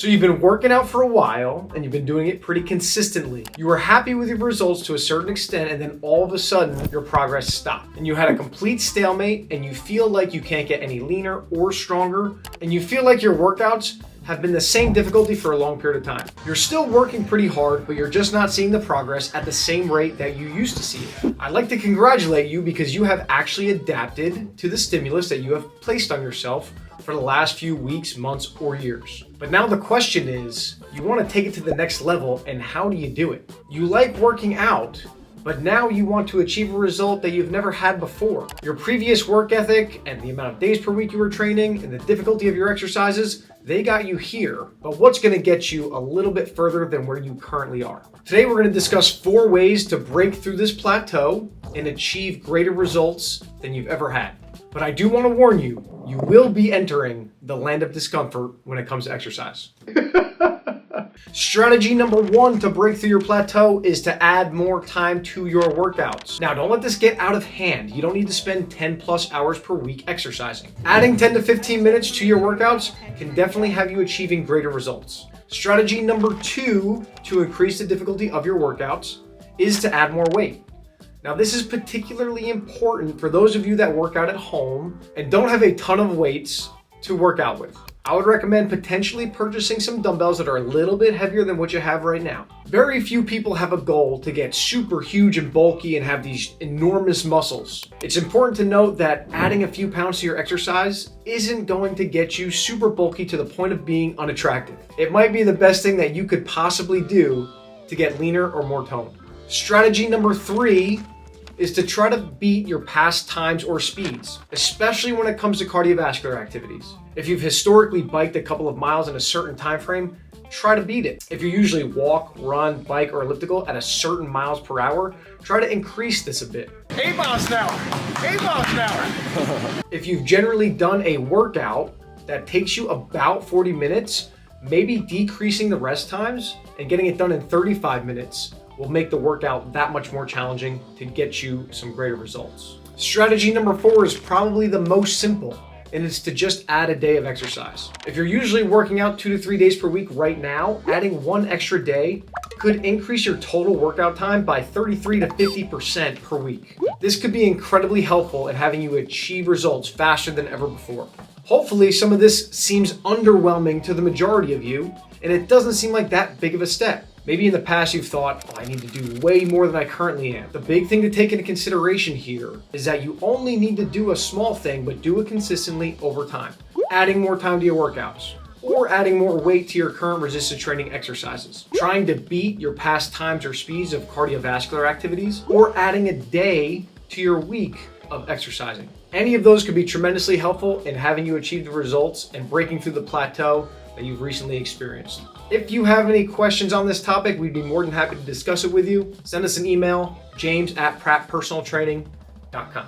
So you've been working out for a while and you've been doing it pretty consistently. You were happy with your results to a certain extent, and then all of a sudden your progress stopped. And you had a complete stalemate and you feel like you can't get any leaner or stronger, and you feel like your workouts have been the same difficulty for a long period of time. You're still working pretty hard, but you're just not seeing the progress at the same rate that you used to see it. I'd like to congratulate you because you have actually adapted to the stimulus that you have placed on yourself for the last few weeks, months, or years. But now the question is, you want to take it to the next level, and how do you do it? You like working out, but now you want to achieve a result that you've never had before. Your previous work ethic and the amount of days per week you were training and the difficulty of your exercises, they got you here, but what's going to get you a little bit further than where you currently are? Today we're going to discuss 4 ways to break through this plateau and achieve greater results than you've ever had. But I do want to warn you, you will be entering the land of discomfort when it comes to exercise. Strategy number 1 to break through your plateau is to add more time to your workouts. Now, don't let this get out of hand. You don't need to spend 10+ hours per week exercising. Adding 10 to 15 minutes to your workouts can definitely have you achieving greater results. Strategy number 2 to increase the difficulty of your workouts is to add more weight. Now, this is particularly important for those of you that work out at home and don't have a ton of weights to work out with. I would recommend potentially purchasing some dumbbells that are a little bit heavier than what you have right now. Very few people have a goal to get super huge and bulky and have these enormous muscles. It's important to note that adding a few pounds to your exercise isn't going to get you super bulky to the point of being unattractive. It might be the best thing that you could possibly do to get leaner or more toned. Strategy number 3 is to try to beat your past times or speeds, especially when it comes to cardiovascular activities. If you've historically biked a couple of miles in a certain time frame, try to beat it. If you usually walk, run, bike, or elliptical at a certain miles per hour, try to increase this a bit. 8 miles an hour! 8 miles an hour! If you've generally done a workout that takes you about 40 minutes, maybe decreasing the rest times and getting it done in 35 minutes will make the workout that much more challenging to get you some greater results. Strategy number 4 is probably the most simple, and it's to just add a day of exercise. If you're usually working out 2 to 3 days per week right now, adding 1 extra day could increase your total workout time by 33 to 50% per week. This could be incredibly helpful in having you achieve results faster than ever before. Hopefully, some of this seems underwhelming to the majority of you, and it doesn't seem like that big of a step. Maybe in the past you've thought, oh, I need to do way more than I currently am. The big thing to take into consideration here is that you only need to do a small thing, but do it consistently over time. Adding more time to your workouts, or adding more weight to your current resistance training exercises. Trying to beat your past times or speeds of cardiovascular activities, or adding a day to your week of exercising. Any of those could be tremendously helpful in having you achieve the results and breaking through the plateau that you've recently experienced. If you have any questions on this topic, we'd be more than happy to discuss it with you. Send us an email, james@prattpersonaltraining.com.